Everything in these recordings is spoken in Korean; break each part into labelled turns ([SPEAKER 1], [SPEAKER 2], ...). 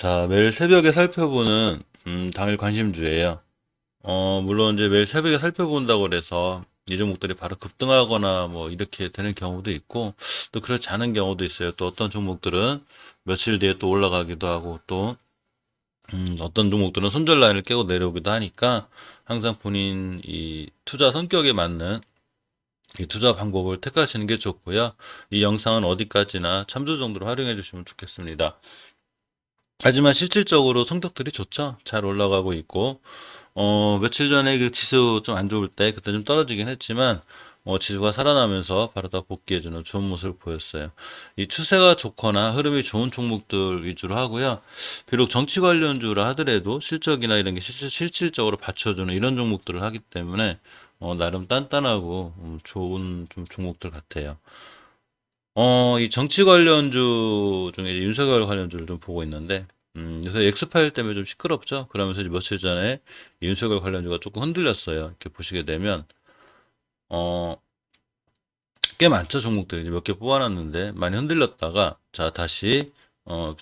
[SPEAKER 1] 자, 매일 새벽에 살펴보는 당일 관심주예요. 물론 이제 매일 새벽에 살펴본다고 그래서 이 종목들이 바로 급등하거나 뭐 이렇게 되는 경우도 있고 또 그렇지 않은 경우도 있어요. 또 어떤 종목들은 며칠 뒤에 또 올라가기도 하고 또 어떤 종목들은 손절 라인을 깨고 내려오기도 하니까 항상 본인 이 투자 성격에 맞는 이 투자 방법을 택하시는 게 좋고요. 이 영상은 어디까지나 참조 정도로 활용해 주시면 좋겠습니다. 하지만 실질적으로 성적들이 좋죠. 잘 올라가고 있고, 며칠 전에 그 지수 좀 안 좋을 때 그때 좀 떨어지긴 했지만, 지수가 살아나면서 바로 다 복귀해주는 좋은 모습을 보였어요. 이 추세가 좋거나 흐름이 좋은 종목들 위주로 하고요. 비록 정치 관련주라 하더라도 실적이나 이런 게 실질적으로 받쳐주는 이런 종목들을 하기 때문에, 나름 단단하고 좋은 좀 종목들 같아요. 이 정치 관련주 중에 윤석열 관련주를 좀 보고 있는데, 요새 엑스파일 때문에 좀 시끄럽죠? 그러면서 이제 며칠 전에 윤석열 관련주가 조금 흔들렸어요. 이렇게 보시게 되면, 어, 꽤 많죠, 종목들이. 몇 개 뽑아놨는데, 많이 흔들렸다가, 자, 다시,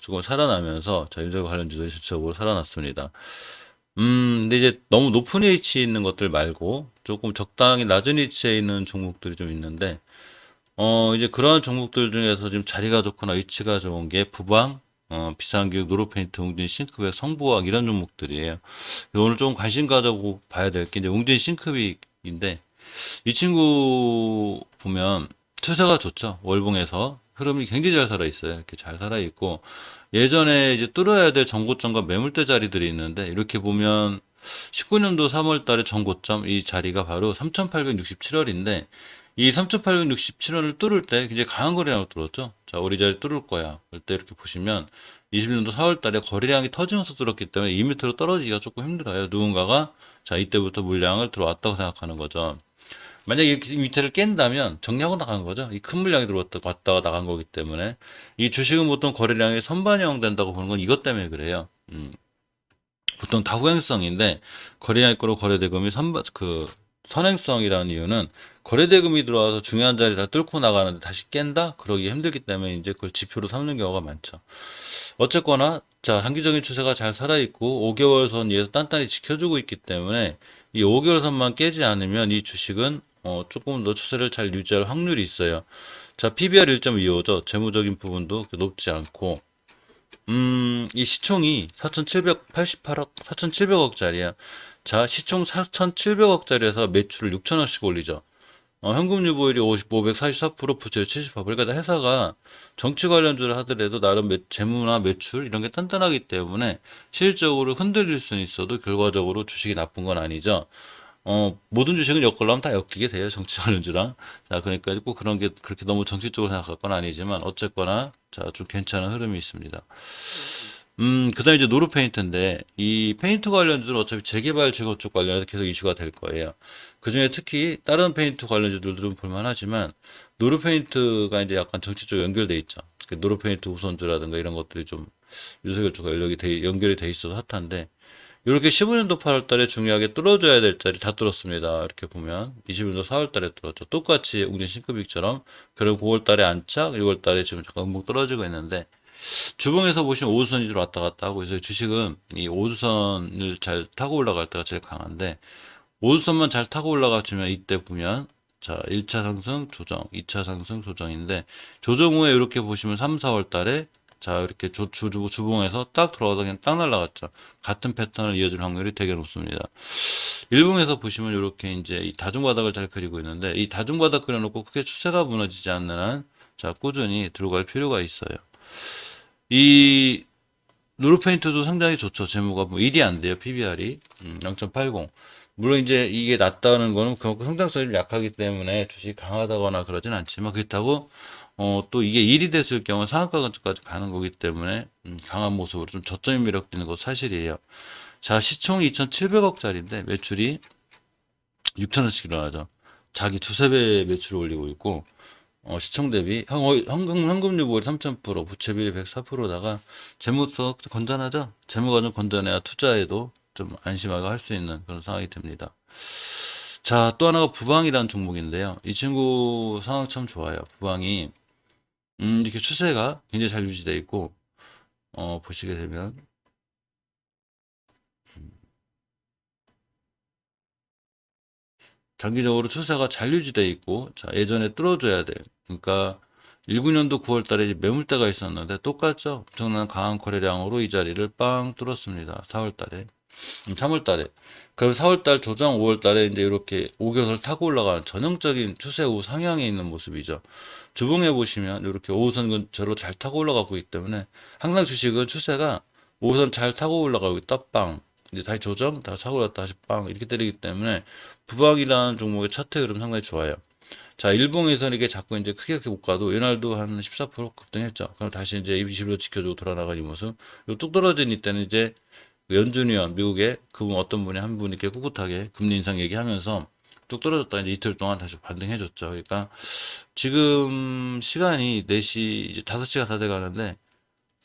[SPEAKER 1] 조금 살아나면서, 자, 윤석열 관련주들이 전체적으로 살아났습니다. 근데 이제 너무 높은 위치에 있는 것들 말고, 조금 적당히 낮은 위치에 있는 종목들이 좀 있는데, 이제 그러한 종목들 중에서 지금 자리가 좋거나 위치가 좋은 게 부방, 비상기업, 노르페인트, 웅진, 싱크백, 성부학 이런 종목들이에요. 오늘 좀 관심 가져보고 봐야 될 게 이제 웅진 싱크빅인데 이 친구 보면 추세가 좋죠. 월봉에서 흐름이 굉장히 잘 살아 있어요. 이렇게 잘 살아 있고 예전에 이제 뚫어야 될 전고점과 매물대 자리들이 있는데 이렇게 보면 19년도 3월 달에 전고점 이 자리가 바로 3,867원인데 이 3,867원을 뚫을 때 굉장히 강한 거래량을 뚫었죠. 자, 우리 자리 뚫을 거야. 그때 이렇게 보시면 20년도 4월 달에 거래량이 터지면서 뚫었기 때문에 이 밑으로 떨어지기가 조금 힘들어요. 누군가가 자, 이때부터 물량을 들어왔다고 생각하는 거죠. 만약에 이 밑에를 깬다면 정리하고 나간 거죠. 이 큰 물량이 들어왔다가 나간 거기 때문에 이 주식은 보통 거래량이 선반영 된다고 보는 건 이것 때문에 그래요. 보통 다후행성인데 거래량이 거래대금이 선행성이라는 이유는 거래대금이 들어와서 중요한 자리를 뚫고 나가는데 다시 깬다? 그러기 힘들기 때문에 이제 그걸 지표로 삼는 경우가 많죠. 어쨌거나 자 단기적인 추세가 잘 살아있고 5개월 선 위에서 단단히 지켜주고 있기 때문에 이 5개월 선만 깨지 않으면 이 주식은 조금 더 추세를 잘 유지할 확률이 있어요. 자 PBR 1.25죠. 재무적인 부분도 높지 않고 이 시총이 4,788억, 4,700억짜리야. 자, 시총 4,700억짜리에서 매출을 6천억씩 올리죠. 현금 유보율이 544%, 부채율 70%. 그러니까 회사가 정치 관련주를 하더라도 나름 재무나 매출 이런 게 단단하기 때문에 실질적으로 흔들릴 수는 있어도 결과적으로 주식이 나쁜 건 아니죠. 모든 주식은 엮으려면 다 엮이게 돼요. 정치 관련주랑. 자, 그러니까 꼭 그런 게 그렇게 너무 정치적으로 생각할 건 아니지만 어쨌거나 자, 좀 괜찮은 흐름이 있습니다. 그 다음에 이제 노르페인트인데, 이 페인트 관련주는 어차피 재개발, 재건축 관련해서 계속 이슈가 될 거예요. 그 중에 특히 다른 페인트 관련주들도 좀 볼만하지만, 노르페인트가 이제 약간 정치적 연결돼 있죠. 그 노르페인트 우선주라든가 이런 것들이 좀 윤석열 쪽과 연결이 돼 있어서 핫한데, 이렇게 15년도 8월 달에 중요하게 뚫어줘야 될 자리 다 뚫었습니다. 이렇게 보면 21년도 4월 달에 뚫었죠. 똑같이 웅진 싱크빅처럼 그리고 9월 달에 안착, 6월 달에 지금 잠깐 음봉 떨어지고 있는데 주봉에서 보시면 5주선 위주로 왔다 갔다 하고 있어요. 주식은 이 5주선을 잘 타고 올라갈 때가 제일 강한데 5주선만 잘 타고 올라가주면 이때 보면 자 1차 상승 조정, 2차 상승 조정인데 조정 후에 이렇게 보시면 3, 4월 달에 자 이렇게 주봉에서 딱 들어가서 그냥 딱 날라갔죠. 같은 패턴을 이어질 확률이 되게 높습니다. 일봉에서 보시면 이렇게 이제 이 다중바닥을 잘 그리고 있는데 이 다중바닥 그려놓고 크게 추세가 무너지지 않는 한 자 꾸준히 들어갈 필요가 있어요. 이 노르페인트도 상당히 좋죠. 재무가 뭐 1이 안 돼요. PBR이 0.80. 물론 이제 이게 낮다는 거는 그만큼 성장성이 좀 약하기 때문에 주식이 강하다거나 그러진 않지만 그렇다고 또 이게 1이 됐을 경우 상한가 근처까지 가는 거기 때문에 강한 모습으로 좀 저점이 매력되는 거 사실이에요. 자, 시총이 2,700억짜리인데 매출이 6천원씩 일어나죠. 자기 두세 배 매출을 올리고 있고 시총 대비 현금 유보율이 3,000%, 부채 비율이 104%다가 재무서 건전하죠. 재무가 좀 건전해야 투자에도 좀 안심하고 할 수 있는 그런 상황이 됩니다. 자, 또 하나가 부방이라는 종목인데요. 이 친구 상황 참 좋아요. 부방이 이렇게 추세가 굉장히 잘 유지되어 있고 보시게 되면 장기적으로 추세가 잘 유지돼 있고, 자, 예전에 뚫어줘야 돼. 그러니까 19년도 9월 달에 매물대가 있었는데 똑같죠? 엄청난 강한 거래량으로 이 자리를 빵 뚫었습니다. 4월 달에. 3월 달에. 그럼 4월 달 조정 5월 달에 이제 이렇게 5개선을 타고 올라가는 전형적인 추세 우 상향에 있는 모습이죠. 주봉에 보시면 이렇게 5선 근처로 잘 타고 올라가고 있기 때문에 항상 주식은 추세가 5선 잘 타고 올라가고 있다 빵. 이제 다시 조정, 다시 타고 올랐다 다시 빵 이렇게 때리기 때문에 부방이라는 종목의 차트 흐름 상당히 좋아요. 자, 일봉에서는 이게 자꾸 이제 크게 못 가도 이날도 한 14% 급등했죠. 그럼 다시 이제 20로 지켜주고 돌아나가는 이 모습. 뚝 떨어진 이때는 이제 연준 위원 미국의 그분 어떤 분이 한 분이 이렇게 꿋꿋하게 금리 인상 얘기하면서 뚝 떨어졌다 이제 이틀 동안 다시 반등해줬죠. 그러니까 지금 시간이 4시 이제 5시가 다 돼가는데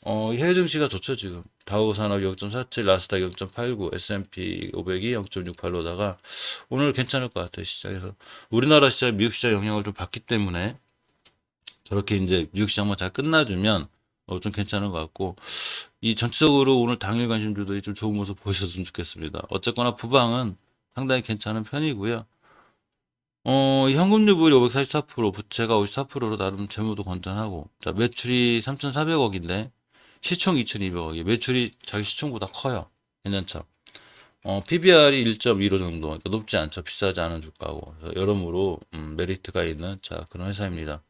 [SPEAKER 1] 해외 증시가 좋죠 지금. 다우 산업 0.47, 나스닥 0.89, S&P 500이 0.68로다가 오늘 괜찮을 것 같아요 시장에서. 우리나라 시장, 미국 시장 영향을 좀 받기 때문에 저렇게 이제 미국 시장만 잘 끝나주면 좀 괜찮은 것 같고 이 전체적으로 오늘 당일 관심주들이 좀 좋은 모습 보셨으면 좋겠습니다. 어쨌거나 부방은 상당히 괜찮은 편이고요. 이 현금유불이 544%, 부채가 54%로 나름 재무도 건전하고 자 매출이 3,400억인데 시총 2,200억이 매출이 자기 시총보다 커요. 괜찮죠? PBR이 1.15 정도, 그러니까 높지 않죠. 비싸지 않은 주가고. 그래서 여러모로 메리트가 있는 자 그런 회사입니다.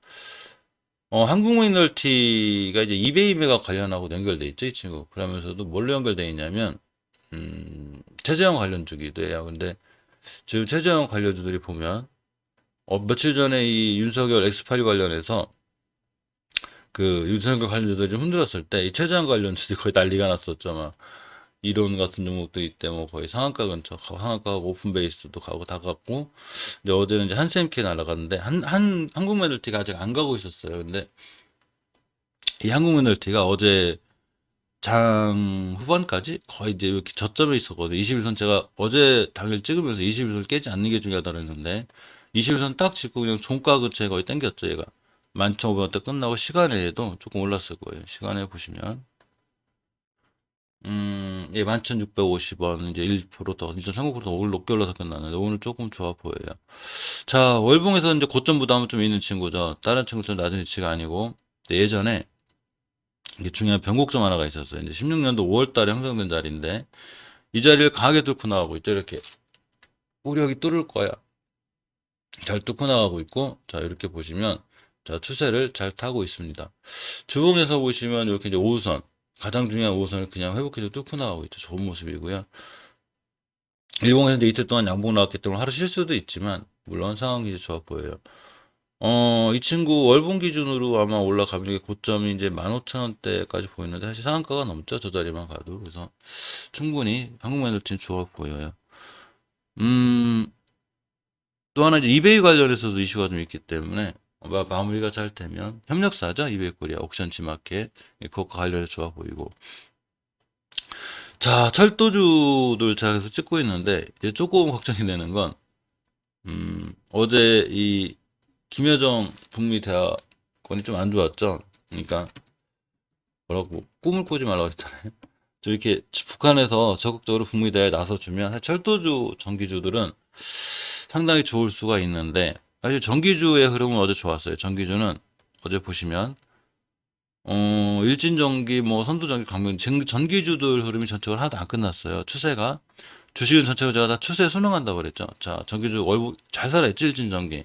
[SPEAKER 1] 한국모이널티가 이제 이베이메가 관련하고 연결돼 있죠, 이 친구. 그러면서도 뭘로 연결돼 있냐면, 최재형 관련주기도 해요. 근데 지금 최재형 관련주들이 보면, 며칠 전에 이 윤석열 엑스파일 관련해서 그 윤석열 관련주들이 좀 흔들었을 때, 이 최재형 관련주들이 거의 난리가 났었죠. 막 이론 같은 종목도 이때 뭐 거의 상한가 근처, 상한가 오픈 베이스도 가고 다 갔고, 이제 어제는 이제 한샘키 날아갔는데, 한국모이널티가 아직 안 가고 있었어요. 근데 이 한국모이널티가 어제 장 후반까지 거의 이제 이렇게 저점에 있었거든요. 21선 제가 어제 당일 찍으면서 21선 깨지 않는 게 중요하다고 했는데 21선 딱 짚고 그냥 종가 근처에 거의 땡겼죠. 얘가 11,500원대 끝나고 시간에도 조금 올랐을 거예요. 시간에 보시면 예, 11,650원 이제 1%더 1.39%더 오늘 높게 올라서 끝났는데 오늘 조금 좋아 보여요. 자, 월봉에서 이제 고점 부담은 좀 있는 친구죠. 다른 친구처럼 낮은 위치가 아니고 예전에 이게 중요한 변곡점 하나가 있었어요. 이제 16년도 5월 달에 형성된 자리인데, 이 자리를 강하게 뚫고 나가고 있죠. 이렇게. 우력이 뚫을 거야. 잘 뚫고 나가고 있고, 자, 이렇게 보시면, 자, 추세를 잘 타고 있습니다. 주봉에서 보시면 이렇게 이제 5선, 가장 중요한 5선을 그냥 회복해서 뚫고 나가고 있죠. 좋은 모습이고요. 일봉에서 이제 이틀 동안 양봉 나왔기 때문에 하루 쉴 수도 있지만, 물론 상황이 좋아 보여요. 이 친구 월봉 기준으로 아마 올라가면 이게 고점이 이제 15,000원대까지 보이는데 사실 상한가가 넘죠. 저 자리만 가도. 그래서 충분히 한국마이너티는 좋아 보여요. 음, 또 하나 이제 이베이 관련해서도 이슈가 좀 있기 때문에 마무리가 잘 되면 협력사죠. 이베이 코리아 옥션 지마켓 그것과 관련해서 좋아 보이고. 자, 철도주들 제가 계속 찍고 있는데 이제 조금 걱정이 되는 건 어제 이 김여정 북미 대화권이 좀 안 좋았죠. 그러니까 뭐라고 꿈을 꾸지 말라고 그랬잖아요. 좀 이렇게 북한에서 적극적으로 북미 대화에 나서주면 철도주, 전기주들은 상당히 좋을 수가 있는데 사실 전기주의 흐름은 어제 좋았어요. 전기주는 어제 보시면 일진전기, 뭐 선두전기, 강변 전기주들 흐름이 전체적으로 하나도 안 끝났어요. 추세가 주식은 전체가 제가 다 추세에 순응한다고 그랬죠. 자, 전기주 월북 잘 살아있지 일진전기.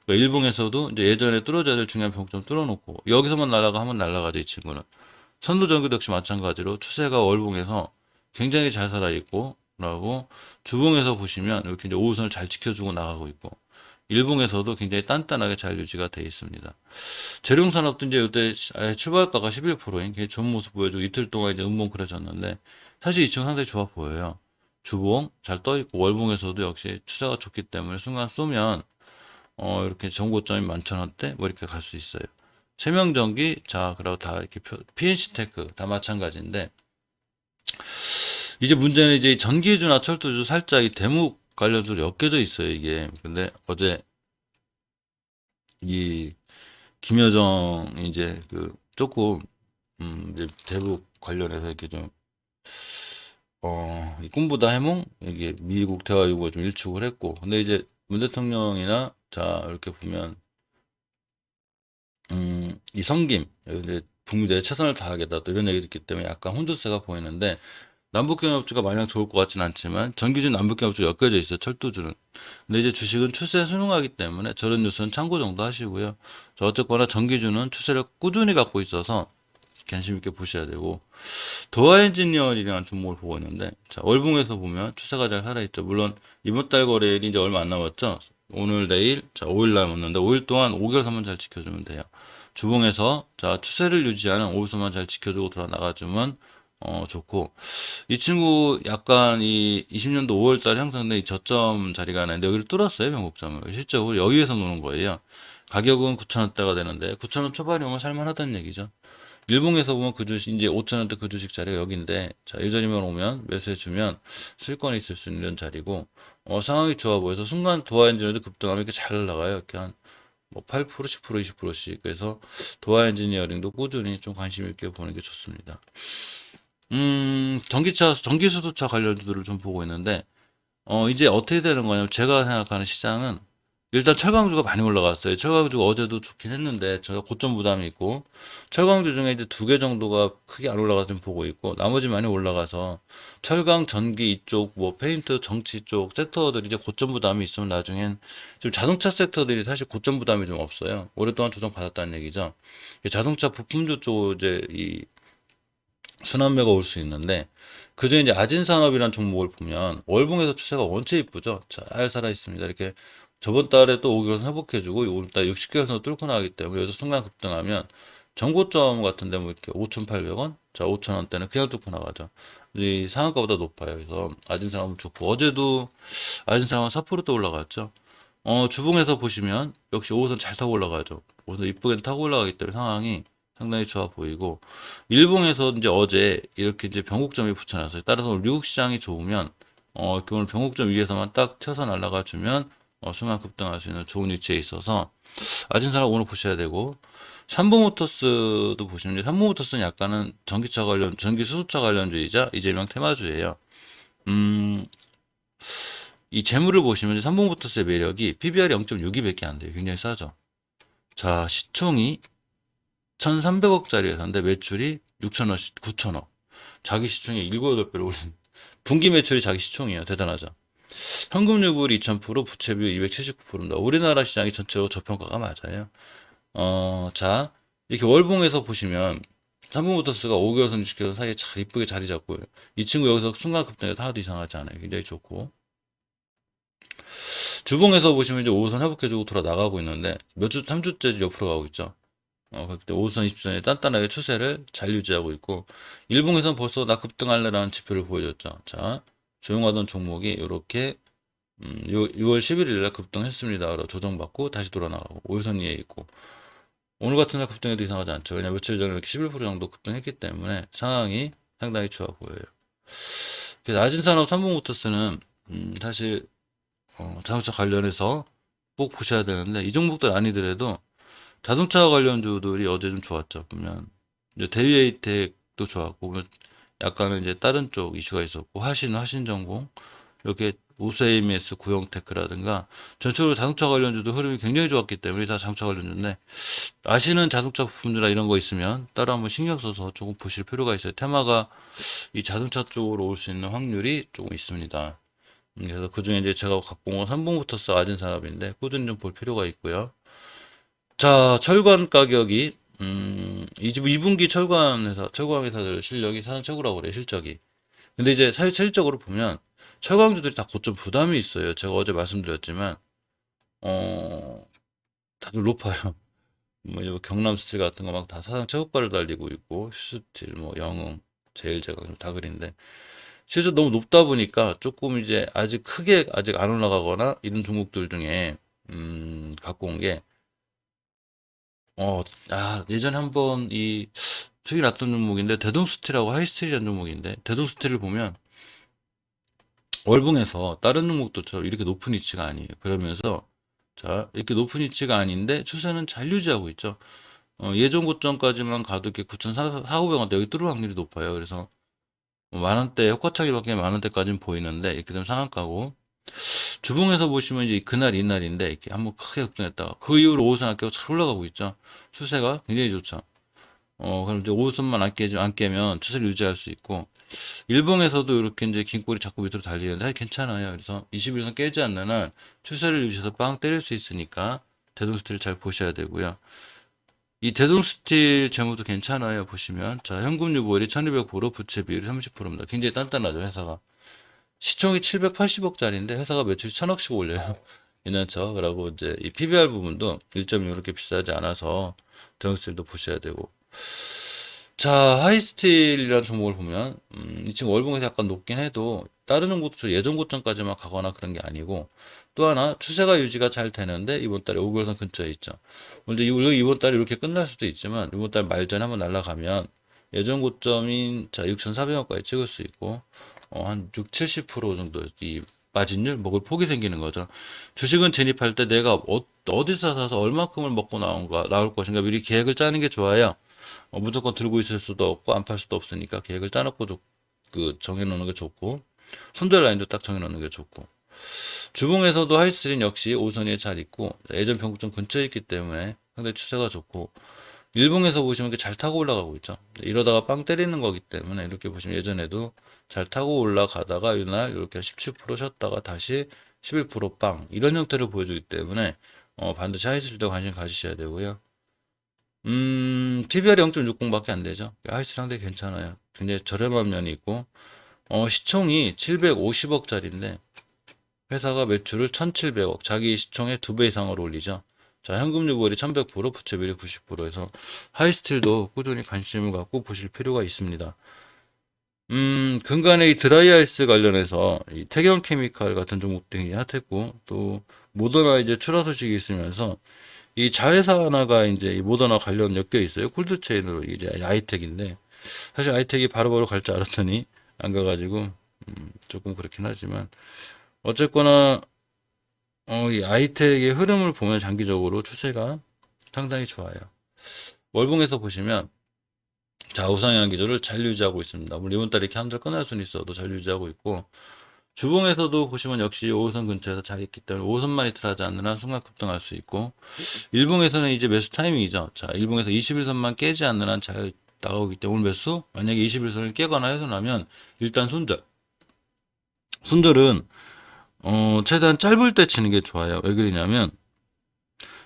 [SPEAKER 1] 그러니까 일봉에서도 이제 예전에 뚫어져야 될 중요한 병점 뚫어놓고 여기서만 날아가 하면 날아가죠 이 친구는. 선두전기도 역시 마찬가지로 추세가 월봉에서 굉장히 잘 살아있고 라고 주봉에서 보시면 이렇게 이제 5호선을 잘 지켜주고 나가고 있고 일봉에서도 굉장히 단단하게 잘 유지가 되어 있습니다. 재룡산업도 이제 이때 출발가가 11%인 굉장히 좋은 모습 보여주고 이틀 동안 이제 음봉 그려졌는데 사실 이 친구 상당히 좋아 보여요. 주봉 잘 떠 있고 월봉에서도 역시 추세가 좋기 때문에 순간 쏘면 이렇게 정고점이 11,000원대 뭐 이렇게 갈 수 있어요. 세명전기 자 그리고 다 이렇게 PNC테크 다 마찬가지인데 이제 문제는 이제 전기주나 철도주 살짝 이 대목 관련주로 엮여져 있어요 이게. 근데 어제 이 김여정 이제 그 조금 이제 대북 관련해서 이렇게 좀, 이 꿈보다 해몽? 이게 미국 대화유보가 좀 일축을 했고. 근데 이제 문 대통령이나, 자, 이렇게 보면, 이 성김, 이제 북미 내 최선을 다하겠다, 또 이런 얘기 듣기 때문에 약간 혼조세가 보이는데, 남북경협주가 마냥 좋을 것 같진 않지만, 전기준 남북경협주 엮여져 있어요, 철도주는. 근데 이제 주식은 추세에 순응하기 때문에 저런 뉴스는 참고 정도 하시고요. 자, 어쨌거나 전기주는 추세를 꾸준히 갖고 있어서 관심 있게 보셔야 되고, 도화 엔지니어링이라는 종목을 보고 있는데, 자, 월봉에서 보면 추세가 잘 살아있죠. 물론 이번 달 거래일이 이제 얼마 안 남았죠. 오늘 내일, 자, 5일 남았는데 5일 동안 5개월선만 잘 지켜주면 돼요. 주봉에서, 자, 추세를 유지하는 5일선만 잘 지켜주고 돌아 나가주면 좋고, 이 친구 약간 이 20년도 5월 달 형성된 이 저점 자리가 하나인데 여기를 뚫었어요, 변곡점을. 실적으로 여기에서 노는 거예요. 가격은 9,000원대가 되는데 9,000원 초반이 오면 살만하다는 얘기죠. 일봉에서 보면 그 주식, 이제 5,000원대 그 주식 자리가 여기인데, 자, 이 자리만 오면 매수해주면 실권이 있을 수 있는 자리고, 상황이 좋아 보여서 순간 도화엔지니어도 급등하면 이렇게 잘 올라가요. 이렇게 한, 뭐 8%, 10%, 20%씩. 그래서 도화엔지니어링도 꾸준히 좀 관심 있게 보는 게 좋습니다. 전기수소차 관련주들을 좀 보고 있는데, 이제 어떻게 되는 거냐면, 제가 생각하는 시장은, 일단 철강주가 많이 올라갔어요. 철강주가 어제도 좋긴 했는데, 제가 고점 부담이 있고, 철강주 중에 이제 두 개 정도가 크게 안 올라가서 좀 보고 있고, 나머지 많이 올라가서, 철강, 전기 이쪽, 뭐, 페인트, 정치 쪽 섹터들이 이제 고점 부담이 있으면 나중엔, 지금 자동차 섹터들이 사실 고점 부담이 좀 없어요. 오랫동안 조정 받았다는 얘기죠. 자동차 부품주 쪽 이제 이 순환매가 올 수 있는데 그중에 이제 아진산업이라는 종목을 보면 월봉에서 추세가 원체 이쁘죠. 잘 살아 있습니다. 이렇게 저번 달에 또 5개월 회복해주고 오늘달 60개월선 뚫고 나가기 때문에 여기서 순간 급등하면 정고점 같은데 뭐 이렇게 5,800원, 자 5,000원대는 그냥 뚫고 나가죠. 이 상한가보다 높아요. 그래서 아진산업은 좋고 어제도 아진산업은 4%또 올라갔죠. 주봉에서 보시면 역시 5호선 잘 타고 올라가죠. 5호선 이쁘게 타고 올라가기 때문에 상황이 상당히 좋아 보이고 일봉에서 이제 어제 이렇게 이제 변곡점이 붙여놨어요. 따라서 오늘 미국 시장이 좋으면 오늘 변곡점 위에서만 딱 쳐서 날아가 주면 순간 급등할 수 있는 좋은 위치에 있어서 아진사람 오늘 보셔야 되고 삼보모터스도 보시면 삼보모터스는 약간은 전기차 관련 전기 수소차 관련주의자 이재명 테마주예요. 음, 이 재물을 보시면 삼보모터스의 매력이 PBR이 0.62밖에 안 돼요. 굉장히 싸죠. 자, 시총이 1,300억짜리 회사인데 매출이 6천억, 9천억. 자기 시총이 7, 8배로 올린. 분기 매출이 자기 시총이에요. 대단하죠. 현금 유불 2,000%, 부채 비율 279%입니다. 우리나라 시장이 전체로 저평가가 맞아요. 자, 이렇게 월봉에서 보시면 삼성모터스가 5개월선, 6개월선 사이에 잘 이쁘게 자리 잡고요. 이 친구 여기서 순간 급등해도 하나도 이상하지 않아요. 굉장히 좋고. 주봉에서 보시면 이제 5선 회복해주고 돌아 나가고 있는데 몇 주, 3주째 옆으로 가고 있죠. 그때 5선, 20선에 단단하게 추세를 잘 유지하고 있고, 일봉에서는 벌써 나 급등할래라는 지표를 보여줬죠. 자, 조용하던 종목이 이렇게 6월 11일 날 급등했습니다. 조정받고 다시 돌아 나가고 5일선 위에 있고, 오늘 같은 날 급등해도 이상하지 않죠. 왜냐면 며칠 전에 이렇게 11% 정도 급등했기 때문에 상황이 상당히 좋아 보여요. 그래서 아진산업 삼봉모터스는 사실 자동차 관련해서 꼭 보셔야 되는데 이 종목들 아니더라도 자동차 관련주들이 어제 좀 좋았죠. 보면 이제 대리에이텍도 좋았고 보면 약간은 이제 다른 쪽 이슈가 있었고 화신전공 이렇게 오스AMS 구형테크라든가 전체적으로 자동차 관련주도 흐름이 굉장히 좋았기 때문에 다 자동차 관련주인데 아시는 자동차 부품주나 이런 거 있으면 따로 한번 신경 써서 조금 보실 필요가 있어요. 테마가 이 자동차 쪽으로 올 수 있는 확률이 조금 있습니다. 그래서 그 중에 이제 제가 갖고 온 삼봉부터스 아진 산업인데 꾸준히 좀 볼 필요가 있고요. 자, 철관 가격이 2분기 철강 회사들 실력이 사상 최고라고 그래요, 실적이. 근데 이제 사실 실적으로 보면 철강주들이 다 고점 부담이 있어요. 제가 어제 말씀드렸지만 어, 다들 높아요. 뭐 이제 경남 스틸 같은 거 막 다 사상 최고가를 달리고 있고 스틸, 뭐 영흥, 제일제강 다 그린데 실적 너무 높다 보니까 조금 이제 아직 크게 아직 안 올라가거나 이런 종목들 중에 갖고 온 게 예전에 한번 이 수익이 났던 종목인데 대동스틸하고 하이스틸이라는 종목인데 대동스틸을 보면 월봉에서 다른 종목들처럼 이렇게 높은 위치가 아니에요. 그러면서 자 이렇게 높은 위치가 아닌데 추세는 잘 유지하고 있죠. 예전 고점까지만 가도 이렇게 9,400원대 여기 뚫을 확률이 높아요. 그래서 만원대 효과차기밖에 만원대까지는 보이는데 이렇게 되면 상한가고, 주봉에서 보시면 이제 그날 이날인데 이렇게 한번 크게 급등했다가 그 이후로 5선 아껴고 잘 올라가고 있죠. 추세가 굉장히 좋죠. 그럼 이제 5선만 안 깨면 추세를 유지할 수 있고, 일봉에서도 이렇게 이제 긴 꼬리 자꾸 밑으로 달리는데 사실 괜찮아요. 그래서 21선 깨지 않는 한 추세를 유지해서 빵 때릴 수 있으니까 대동스틸 잘 보셔야 되고요. 이 대동스틸 재무도 괜찮아요. 보시면 자, 현금 유보율이 1200%, 부채 비율이 30%입니다. 굉장히 단단하죠, 회사가. 시총이 780억짜리인데 회사가 매출 1000억씩 올려요. 괜찮죠? 그러고 이제 이 PBR 부분도 1.6 이렇게 비싸지 않아서 대동스틸도 보셔야 되고. 자, 하이스틸이라는 종목을 보면 이 친구 월봉에서 약간 높긴 해도 다른 종목도 예전 고점까지만 가거나 그런 게 아니고, 또 하나 추세가 유지가 잘 되는데 이번 달에 5개월선 근처에 있죠. 물론 이번 달에 이렇게 끝날 수도 있지만 이번 달 말전에 한번 날아가면 예전 고점인 자 6,400원까지 찍을 수 있고, 한 6, 70% 정도 이 마진율 먹을 폭이 생기는 거죠. 주식은 진입할 때 내가 어디서 사서 얼마큼을 먹고 나올 것인가 미리 계획을 짜는 게 좋아요. 무조건 들고 있을 수도 없고 안 팔 수도 없으니까 계획을 짜놓고 정해놓는 게 좋고, 손절 라인도 딱 정해놓는 게 좋고, 주봉에서도 하이스트린 역시 5선에 잘 있고 예전 평균점 근처에 있기 때문에 상당히 추세가 좋고, 일봉에서 보시면 이렇게 잘 타고 올라가고 있죠. 이러다가 빵 때리는 거기 때문에 이렇게 보시면 예전에도 잘 타고 올라가다가 이날 이렇게 17% 쉬었다가 다시 11%빵 이런 형태를 보여주기 때문에 반드시 하이스트린도 관심 가지셔야 되고요. TBR이 0.60밖에 안 되죠. 하이스 상당히 괜찮아요. 굉장히 저렴한 면이 있고, 시총이 750억짜리인데, 회사가 매출을 1700억, 자기 시총의 2배 이상으로 올리죠. 자, 현금 유보율이 1100%, 부채비율이 90%에서 하이스틸도 꾸준히 관심을 갖고 보실 필요가 있습니다. 근간에 이 드라이아이스 관련해서 이 태경 케미칼 같은 종목들이 핫했고, 또 모더나 이제 출하 소식이 있으면서 이 자회사 하나가 이제 이 모더나 관련 엮여 있어요. 콜드체인으로 이제 아이텍인데, 사실 아이텍이 바로바로 갈 줄 알았더니 안 가가지고 조금 그렇긴 하지만, 어쨌거나 이 아이텍의 흐름을 보면 장기적으로 추세가 상당히 좋아요. 월봉에서 보시면 자, 우상향 기조를 잘 유지하고 있습니다. 물론 이번 달에 이렇게 한 달 끝날 수는 있어도 잘 유지하고 있고, 주봉에서도 보시면 역시 5선 근처에서 잘 있기 때문에 5선만 이틀하지 않는 한 순간 급등할 수 있고, 일봉에서는 이제 매수 타이밍이죠. 자, 일봉에서 21선만 깨지 않는 한 잘 나가기 때문에 오늘 매수, 만약에 21선을 깨거나 훼손하면 일단 손절. 손절은 최대한 짧을 때 치는 게 좋아요. 왜 그러냐면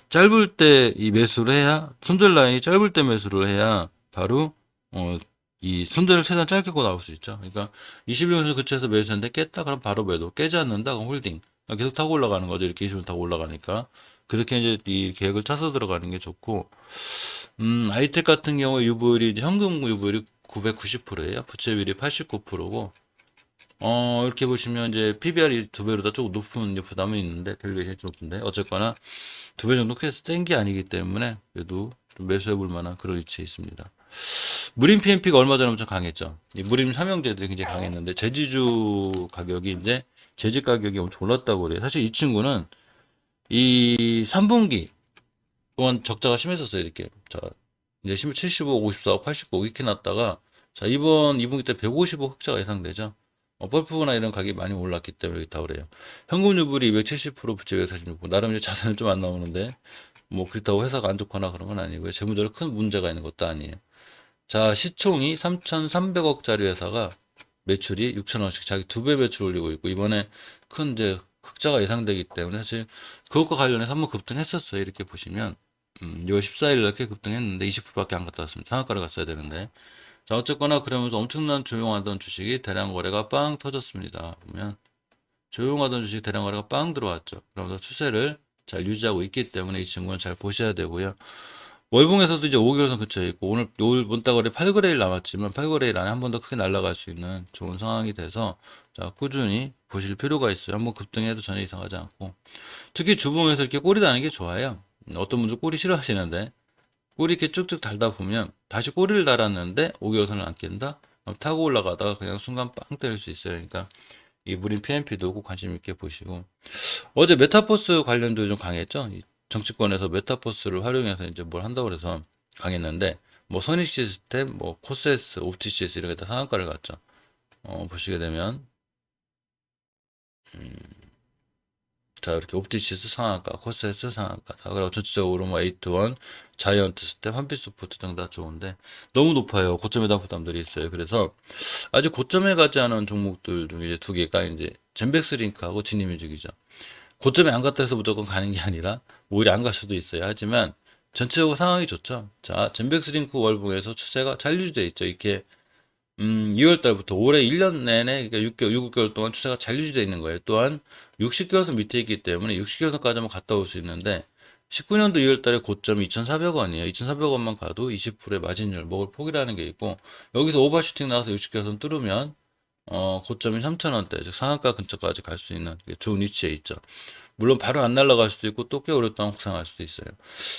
[SPEAKER 1] 짧을 때 이 매수를 해야, 손절 라인이 짧을 때 매수를 해야 바로 이 손절을 최대한 짧게 고 나올 수 있죠. 그러니까 21선에서 그쳐서 매수했는데 깼다 그럼 바로 매도, 깨지 않는다 그럼 홀딩. 계속 타고 올라가는 거죠. 이렇게 20분 타고 올라가니까. 그렇게 이제 이 계획을 짜서 들어가는 게 좋고, 아이텍 같은 경우에 유보율이 이제 현금 유보율이 990%예요. 부채 비율이 89%고, 이렇게 보시면 이제 PBR이 두 배로다 조금 높은 부담은 있는데, 밸류에이션이 좀 높은데, 어쨌거나 두 배 정도 크게 센 게 아니기 때문에 그래도 좀 매수해 볼 만한 그런 위치에 있습니다. 무림 PMP가 얼마 전에 엄청 강했죠. 이 무림 삼형제들이 굉장히 강했는데, 제지주 가격이 이제 제지 가격이 엄청 올랐다고 그래요. 사실 이 친구는 이 3분기 동안 적자가 심했었어요. 이렇게 자, 이제 75, 54, 89 이렇게 났다가, 자, 이번 2분기 때 150억 흑자가 예상되죠. 펄프나 이런 가격이 많이 올랐기 때문에 그렇다고 그래요. 현금 유불이 270%, 부채 246%. 나름 이제 자산은 좀 안 나오는데 뭐 그렇다고 회사가 안 좋거나 그런 건 아니고요. 재무적으로 큰 문제가 있는 것도 아니에요. 자, 시총이 3,300억짜리 회사가 매출이 6천원씩 자기 2배 매출 올리고 있고, 이번에 큰 이제 흑자가 예상되기 때문에 사실 그것과 관련해서 한번 급등했었어요. 이렇게 보시면 6월 14일 이렇게 급등했는데 20%밖에 안 갔다 왔습니다. 상한가를 갔어야 되는데, 자, 어쨌거나 그러면서 엄청난 조용하던 주식이 대량 거래가 빵 터졌습니다. 보면 조용하던 주식 대량 거래가 빵 들어왔죠. 그러면서 추세를 잘 유지하고 있기 때문에 이 친구는 잘 보셔야 되고요. 월봉에서도 이제 5개월선 근처에 있고, 오늘 본따거리 8거래일 남았지만 8거래일 안에 한 번 더 크게 날아갈 수 있는 좋은 상황이 돼서 자, 꾸준히 보실 필요가 있어요. 한번 급등해도 전혀 이상하지 않고, 특히 주봉에서 이렇게 꼬리 다는 게 좋아요. 어떤 분들 꼬리 싫어하시는데, 꼬리 이렇게 쭉쭉 달다 보면 다시 꼬리를 달았는데 5개월선을 안 깬다? 그럼 타고 올라가다가 그냥 순간 빵 때릴 수 있어요. 그러니까 이 무림 PMP도 꼭 관심 있게 보시고, 어제 메타버스 관련도 좀 강했죠. 이 정치권에서 메타버스를 활용해서 이제 뭘 한다고 그래서 강했는데, 뭐, 선익 시스템, 뭐, 코세스, 옵티시스 이런 게 다 상한가를 갔죠. 보시게 되면, 자, 이렇게 옵티시스 상한가, 코세스 상한가. 다 그리고 전체적으로 뭐, 에이트원, 자이언트 스텝, 한빛소프트 등 다 좋은데, 너무 높아요. 고점에 대한 부담들이 있어요. 그래서, 아직 고점에 가지 않은 종목들 중에 이제 두 개가 이제, 젠백스링크하고 지니뮤직이죠. 고점에 안 갔다 해서 무조건 가는 게 아니라 오히려 안 갈 수도 있어요. 하지만 전체적으로 상황이 좋죠. 자, 젠백스링크 월봉에서 추세가 잘 유지되어 있죠. 이렇게 2월 달부터 올해 1년 내내 그러니까 6개월, 6개월 동안 추세가 잘 유지되어 있는 거예요. 또한 60개월선 밑에 있기 때문에 60개월선까지만 갔다 올 수 있는데 19년도 2월 달에 고점이 2,400원이에요. 2,400원만 가도 20%의 마진율 먹을 폭이라는 게 있고 여기서 오버슈팅 나와서 60개월선 뚫으면 고점이 3,000원대, 즉 상한가 근처까지 갈 수 있는 좋은 위치에 있죠. 물론 바로 안 날아갈 수도 있고 또 꽤 오랫동안 혹상할 수도 있어요.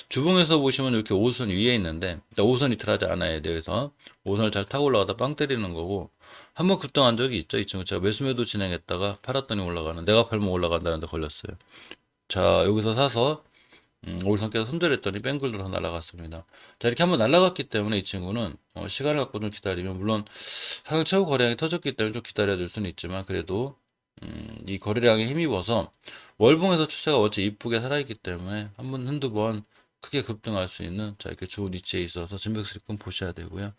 [SPEAKER 1] 주봉에서 보시면 이렇게 5선 위에 있는데 5선 이탈하지 않아야 돼요. 그래서 5선을 잘 타고 올라가다 빵 때리는 거고 한번 급등한 적이 있죠. 이 친구 제가 매수매도 진행했다가 팔았더니 올라가는 내가 팔면 올라간다는 데 걸렸어요. 자, 여기서 사서 오일선 깨서 손절했더니 뱅글로 날아갔습니다. 자, 이렇게 한번 날아갔기 때문에 이 친구는 시간을 갖고 좀 기다리면 물론 사상 최고 거래량이 터졌기 때문에 좀 기다려야 될 수는 있지만 그래도 이 거래량에 힘입어서 월봉에서 추세가 어째 이쁘게 살아있기 때문에 한번 한두 번 크게 급등할 수 있는 자 이렇게 좋은 위치에 있어서 진백스리권 보셔야 되고요.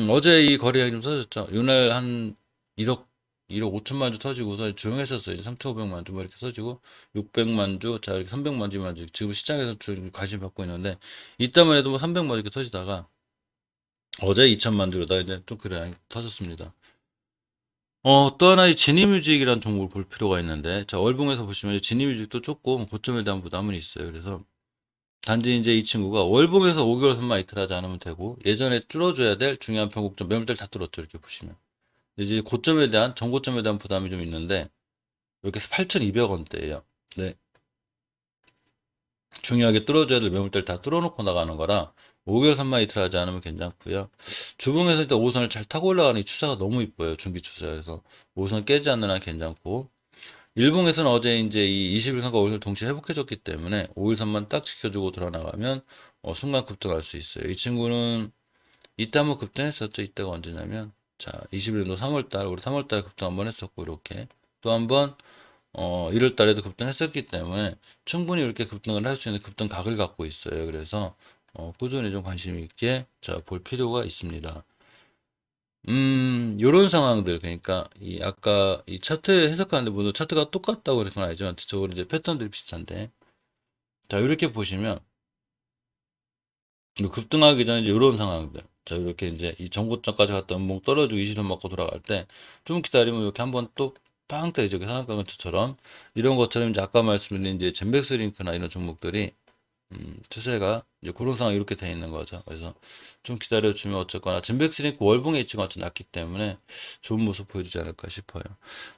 [SPEAKER 1] 어제 이 거래량이 좀 터졌죠. 이날 한 1억 5천만 주 터지고서 조용했었어요. 이제 3,500만 주 뭐 이렇게 터지고 600만 주, 자 이렇게 300만 주만 주 지금 시장에서 좀 관심 받고 있는데 이따만 해도 뭐 300만 주 이렇게 터지다가 어제 2천만 주로다 이제 좀 거래량이 터졌습니다. 또 하나 이 지니뮤직이라는 종목을 볼 필요가 있는데, 자, 월봉에서 보시면 지니뮤직도 조금 고점에 대한 부담은 있어요. 그래서 단지 이제 이 친구가 월봉에서 5개월 선만 이틀하지 않으면 되고, 예전에 뚫어줘야 될 중요한 변곡점, 매물대를 다 뚫었죠. 이렇게 보시면. 이제 고점에 대한, 전고점에 대한 부담이 좀 있는데, 이렇게 해서 8,200원대예요. 네. 중요하게 뚫어줘야 될 매물대를 다 뚫어놓고 나가는 거라, 5개월 선만 이틀하지 않으면 괜찮고요. 주봉에서 일단 5선을 잘 타고 올라가는 이 추세가 너무 이뻐요. 중기 추세. 그래서 5선 깨지 않는 한 괜찮고, 일봉에서는 어제 이제 이 21선과 5일 동시에 회복해줬기 때문에 5일선만 딱 지켜주고 들어나가면 순간 급등할 수 있어요. 이 친구는 이때 한번 급등했었죠. 이때가 언제냐면 자 21년도 3월달 우리 3월달 급등 한번 했었고 이렇게 또 한번 1월달에도 급등했었기 때문에 충분히 이렇게 급등을 할 수 있는 급등 각을 갖고 있어요. 그래서 꾸준히 좀 관심 있게 볼 필요가 있습니다. 요런 상황들, 그러니까, 이, 아까, 이 차트 해석하는데, 물론 차트가 똑같다고 그렇건 아니지만, 저거 이제 패턴들이 비슷한데, 자, 이렇게 보시면, 급등하기 전에 이제 요런 상황들. 자, 이렇게 이제 이 전고점까지 갔다 음봉 떨어지고 20선 맞고 돌아갈 때, 좀 기다리면 이렇게 한번 또 빵 때리죠. 상한가 근처처럼. 이런 것처럼 이제 아까 말씀드린 이제 젠백스 링크나 이런 종목들이 추세가 이제 그런 상황이 이렇게 돼 있는 거죠. 그래서 좀 기다려주면 어쨌거나 젠백스링크 월봉의 위치가 어찌 낮기 때문에 좋은 모습 보여주지 않을까 싶어요.